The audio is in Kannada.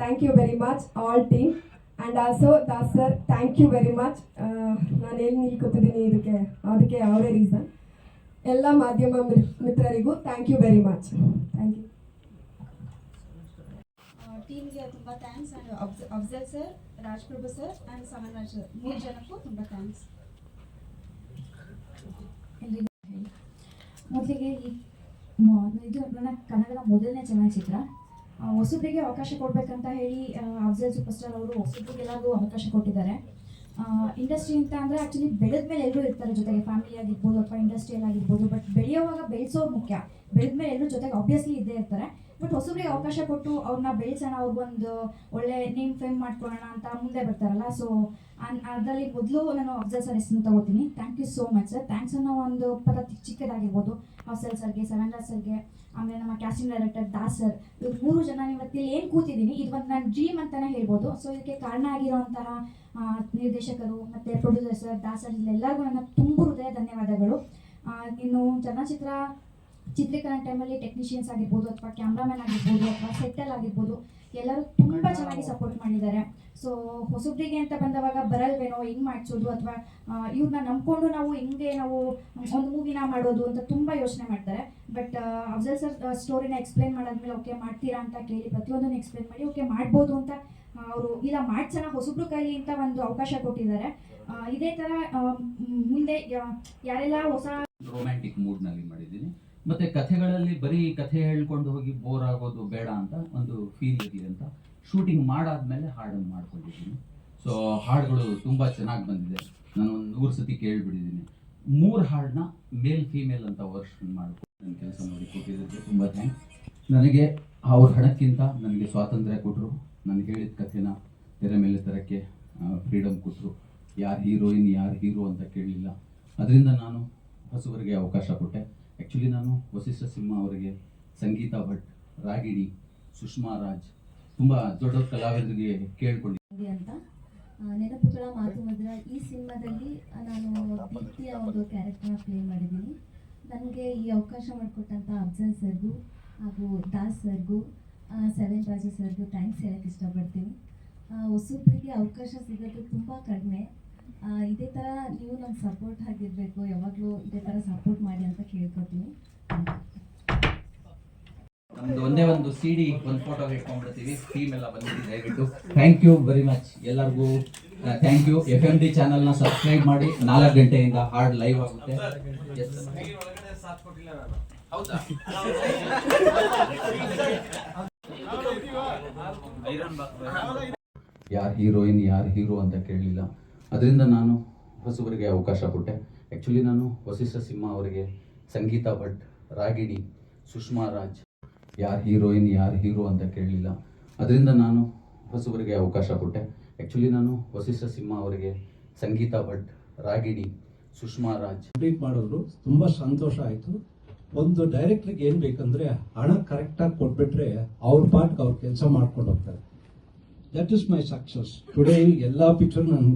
Thank you very much all team and also Das sir thank you very much. ನಾನೇನು ಇಲ್ಲಿ ಕೂತಿದ್ದೀನಿ ಅದಕ್ಕೆ ಅವರೇ ರೀಸನ್. ಎಲ್ಲ ಮಾಧ್ಯಮ ಮಿತ್ರರಿಗೂ thank you very much. Thank you. ಟೀಮ್ಗೆ ತುಂಬ thanks. And Afzal sir, Rajprabhu sir and Samanraj sir 3 ಜನಕ್ಕೂ ತುಂಬ ಥ್ಯಾಂಕ್ಸ್. ಮೊದಲಿಗೆ ಇದು ನನ್ನ ಕನ್ನಡದ ಮೊದಲನೇ ಚಲನಚಿತ್ರ. ಹೊಸಬ್ರಿಗೆ ಅವಕಾಶ ಕೊಡಬೇಕಂತ ಹೇಳಿ ಅಫ್ಜಲ್ ಸೂಪರ್ ಸ್ಟಾರ್ ಅವರು ಹೊಸಬ್ರಿಗೆಲ್ಲರಿಗೂ ಅವಕಾಶ ಕೊಟ್ಟಿದ್ದಾರೆ. ಇಂಡಸ್ಟ್ರಿ ಅಂತ ಅಂದರೆ ಆ್ಯಕ್ಚುಲಿ ಬೆಳೆದ ಮೇಲೆ ಎಲ್ಲರೂ ಇರ್ತಾರೆ ಜೊತೆಗೆ, ಫ್ಯಾಮಿಲಿ ಆಗಿರ್ಬೋದು ಅಥವಾ ಇಂಡಸ್ಟ್ರಿಯಲ್ ಆಗಿರ್ಬೋದು. ಬಟ್ ಬೆಳೆಯೋವಾಗ ಬೆಳೆಸೋರು ಮುಖ್ಯ. ಬೆಳೆದ ಮೇಲೆ ಎಲ್ಲರೂ ಜೊತೆಗೆ ಆಬ್ವಿಯಸ್ಲಿ ಇದ್ದೇ ಇರ್ತಾರೆ. ಬಟ್ ಹೊಸಬ್ರಿಗೆ ಅವಕಾಶ ಕೊಟ್ಟು ಅವ್ರನ್ನ ಬೆಳೆಸೋಣ, ಅವ್ರಿಗೊಂದು ಒಳ್ಳೆ ನೇಮ್ ಫೇಮ್ ಮಾಡ್ಕೊಳ್ಳೋಣ ಅಂತ ಮುಂದೆ ಬರ್ತಾರಲ್ಲ. ಸೊ ಅದರಲ್ಲಿ ಮೊದಲು ನಾನು ಅಫ್ಜಲ್ ಸರ್ ಹೆಸರು ತಗೋತೀನಿ. Thank you so much sir. Thanks ಅನ್ನೋ ಒಂದು ಪದ ಚಿಕ್ಕದಾಗಿರ್ಬೋದು. ಅಫ್ಜಲ್ ಸರ್ಗೆ, ಸಮನ್ರಾಜ್ ಸರ್ಗೆ, ಆಮೇಲೆ ನಮ್ಮ ಕ್ಯಾಸ್ಟಿಂಗ್ ಡೈರೆಕ್ಟರ್ ದಾಸ್ ಸರ್, ಇವ್ರು 3 ಜನ ಇವತ್ತಿಲ್ಲಿ ಏನು ಕೂತಿದ್ದೀನಿ ಇದು ಒಂದು ನನ್ನ ಡ್ರೀಮ್ ಅಂತಲೇ ಹೇಳ್ಬೋದು. ಸೊ ಇದಕ್ಕೆ ಕಾರಣ ಆಗಿರೋಂತಹ ನಿರ್ದೇಶಕರು ಮತ್ತು ಪ್ರೊಡ್ಯೂಸರ್ ಸರ್, ದಾಸ್ ಸರ್, ಇಲ್ಲೆಲ್ಲರಿಗೂ ನನ್ನ ತುಂಬ ಹೃದಯ ಧನ್ಯವಾದಗಳು. ಇನ್ನು ಚಲನಚಿತ್ರ ಚಿತ್ರೀಕರಣ ಟೈಮಲ್ಲಿ ಟೆಕ್ನಿಷಿಯನ್ಸ್ ಆಗಿರ್ಬೋದು ಅಥವಾ ಕ್ಯಾಮ್ರಾಮನ್ ಆಗಿರ್ಬೋದು ಅಥವಾ ಸೆಟ್ಟಲ್ ಆಗಿರ್ಬೋದು ಎಲ್ಲರೂ ತುಂಬ ಚೆನ್ನಾಗಿ ಸಪೋರ್ಟ್ ಮಾಡಿದ್ದಾರೆ. ಸೊ ಹೊಸಬ್ರಿಗೆ ಅಂತ ಬಂದವಾಗ ಬರಲ್ವೇನೋ, ಹೆಂಗೆ ಮಾಡಿಸೋದು ಅಥವಾ ಇವ್ರನ್ನ ನಂಬ್ಕೊಂಡು ನಾವು ಹೆಂಗೆ ನಾವು ಒಂದು ಮೂವಿನ ಮಾಡೋದು ಅಂತ ತುಂಬ ಯೋಚನೆ ಮಾಡ್ತಾರೆ. ಬಟ್ ಅಫ್ಜಲ್ ಸರ್ ಸ್ಟೋರಿನ ಎಕ್ಸ್ಪ್ಲೇನ್ ಮಾಡಾದ್ಮೇಲೆ ಓಕೆ ಮಾಡ್ತೀರಾ ಅಂತ ಕೇಳಿ ಪ್ರತಿಯೊಂದನ್ನು ಎಕ್ಸ್ಪ್ಲೇನ್ ಮಾಡಿ ಓಕೆ ಮಾಡ್ಬೋದು ಅಂತ ಅವರು ಇಲ್ಲ ಮಾಡ್ಸೋಣ ಹೊಸಬ್ರು ಕೈಲಿ ಅಂತ ಒಂದು ಅವಕಾಶ ಕೊಟ್ಟಿದ್ದಾರೆ. ಇದೇ ಥರ ಮುಂದೆ ಯಾರೆಲ್ಲ ಹೊಸ ರೊಮ್ಯಾಂಟಿಕ್ ಮೂಡ್ನಲ್ಲಿ ಮಾಡಿದ್ದೀನಿ. ಮತ್ತೆ ಕಥೆಗಳಲ್ಲಿ ಬರೀ ಕಥೆ ಹೇಳ್ಕೊಂಡು ಹೋಗಿ ಬೋರ್ ಆಗೋದು ಬೇಡ ಅಂತ ಒಂದು ಫೀಲ್ ಇರಲಿ ಅಂತ ಶೂಟಿಂಗ್ ಮಾಡಾದ್ಮೇಲೆ ಹಾಡನ್ನು ಮಾಡ್ಕೊಂಡಿದ್ದೀನಿ. ಸೊ ಹಾಡುಗಳು ತುಂಬ ಚೆನ್ನಾಗಿ ಬಂದಿದೆ. ನಾನು ಒಂದು 100 ಸತಿ ಕೇಳಿಬಿಟ್ಟಿದ್ದೀನಿ. 3 ಹಾಡನ್ನ ಮೇಲ್ ಫೀಮೇಲ್ ಅಂತ ವರ್ಷನ್ ಮಾಡಿಕೊಂಡು ನನ್ನ ಕೆಲಸ ಮಾಡಿ ಕೊಟ್ಟಿದ್ದಕ್ಕೆ ತುಂಬ ಥ್ಯಾಂಕ್ಸ್. ನನಗೆ ಅವ್ರ ಹಣಕ್ಕಿಂತ ನನಗೆ ಸ್ವಾತಂತ್ರ್ಯ ಕೊಟ್ಟರು. ನನಗೆ ಹೇಳಿದ ಕಥೆನ ತೆರೆ ಮೇಲೆ ತರಕ್ಕೆ ಫ್ರೀಡಮ್ ಕೊಟ್ಟರು. ಯಾರು ಹೀರೋಯಿನ್ ಯಾರು ಹೀರೋ ಅಂತ ಕೇಳಲಿಲ್ಲ. ಅದರಿಂದ ನಾನು ಹೊಸಬರಿಗೆ ಅವಕಾಶ ಕೊಟ್ಟೆ. ಆ್ಯಕ್ಚುಲಿ ನಾನು ವಸಿಷ್ಠ ಸಿಂಹ ಅವರಿಗೆ, ಸಂಗೀತಾ ಭಟ್, ರಾಗಿಣಿ, ಸುಷ್ಮಾ ರಾಜ್ ತುಂಬ ದೊಡ್ಡ ಕಲಾವಿದರಿಗೆ ಕೇಳ್ಕೊಂಡಿದ್ದೆ ಅಂತ ನೆನಪುಗಳ ಮಾತು ಮಧುರ ಈ ಸಿನಿಮಾದಲ್ಲಿ ನಾನು ದೀಪ್ತಿಯ ಒಂದು ಕ್ಯಾರೆಕ್ಟರ್ನ ಪ್ಲೇ ಮಾಡಿದ್ದೀನಿ. ನನಗೆ ಈ ಅವಕಾಶ ಮಾಡಿಕೊಟ್ಟಂಥ ಅಫ್ಜಲ್ ಸರ್ಗೂ ಹಾಗೂ ದಾಸ್ ಸರ್ಗೂ, ಸೆವೆನ್ ರಾಜು ಸರ್ಗೂ ಥ್ಯಾಂಕ್ಸ್ ಹೇಳಕ್ಕೆ ಇಷ್ಟಪಡ್ತೀನಿ. ಹೊಸಬ್ರಿಗೆ ಅವಕಾಶ ಸಿಗೋದು ತುಂಬ ಕಡಿಮೆ. ಇದೇ ಥರ ನೀವು ನಮ್ಗೆ ಸಪೋರ್ಟ್ ಆಗಿರಬೇಕು, ಯಾವಾಗಲೂ ಇದೇ ಥರ ಸಪೋರ್ಟ್ ಮಾಡಿ ಅಂತ ಕೇಳ್ಕೊತೀನಿ. ನಮ್ದು ಒಂದೇ ಒಂದು CD ಒಂದು ಫೋಟೋ ಇಟ್ಕೊಂಡ್ಬಿಡ್ತೀವಿ. ಟೀಮ್ ಎಲ್ಲ ಬಂದಿದ್ದೀವಿ ದಯವಿಟ್ಟು. ಥ್ಯಾಂಕ್ ಯು ವೆರಿ ಮಚ್ ಎಲ್ಲರಿಗೂ. Thank you. FMD ಚಾನಲ್ನ ಸಬ್ಸ್ಕ್ರೈಬ್ ಮಾಡಿ. 4 ಗಂಟೆಯಿಂದ ಹಾಡ್ ಲೈವ್ ಆಗುತ್ತೆ. ಯಾರು ಹೀರೋಯಿನ್ ಯಾರು ಹೀರೋ ಅಂತ ಕೇಳಲಿಲ್ಲ. ಅದರಿಂದ ನಾನು ಹೊಸಬರಿಗೆ ಅವಕಾಶ ಕೊಟ್ಟೆ. ಆ್ಯಕ್ಚುಲಿ ನಾನು ವಸಿಷ್ಠ ಸಿಂಹ ಅವರಿಗೆ, ಸಂಗೀತಾ ಭಟ್, ರಾಗಿಣಿ, ಸುಷ್ಮಾ ರಾಜ್ ಯಾರು ಹೀರೋಯಿನ್ ಯಾರು ಹೀರೋ ಅಂತ ಕೇಳಲಿಲ್ಲ. ಅದರಿಂದ ನಾನು ಹೊಸಬರಿಗೆ ಅವಕಾಶ ಕೊಟ್ಟೆ. ಆ್ಯಕ್ಚುಲಿ ನಾನು ವಸಿಷ್ಠ ಸಿಂಹ ಅವರಿಗೆ, ಸಂಗೀತಾ ಭಟ್, ರಾಗಿಣಿ, ಸುಷ್ಮಾ ರಾಜ್ ಕಂಪ್ಲೀಟ್ ಮಾಡಿದ್ರು. ತುಂಬ ಸಂತೋಷ ಆಯಿತು. ಒಂದು ಡೈರೆಕ್ಟ್ರಿಗೆ ಏನು ಬೇಕಂದರೆ ಹಣ ಕರೆಕ್ಟಾಗಿ ಕೊಟ್ಬಿಟ್ರೆ ಅವ್ರ ಪಾರ್ಟ್ಗೆ ಅವ್ರು ಕೆಲಸ ಮಾಡ್ಕೊಂಡು ಹೋಗ್ತಾರೆ. That is my success today. ಎಲ್ಲ ಪಿಕ್ಚರ್ ನಾನು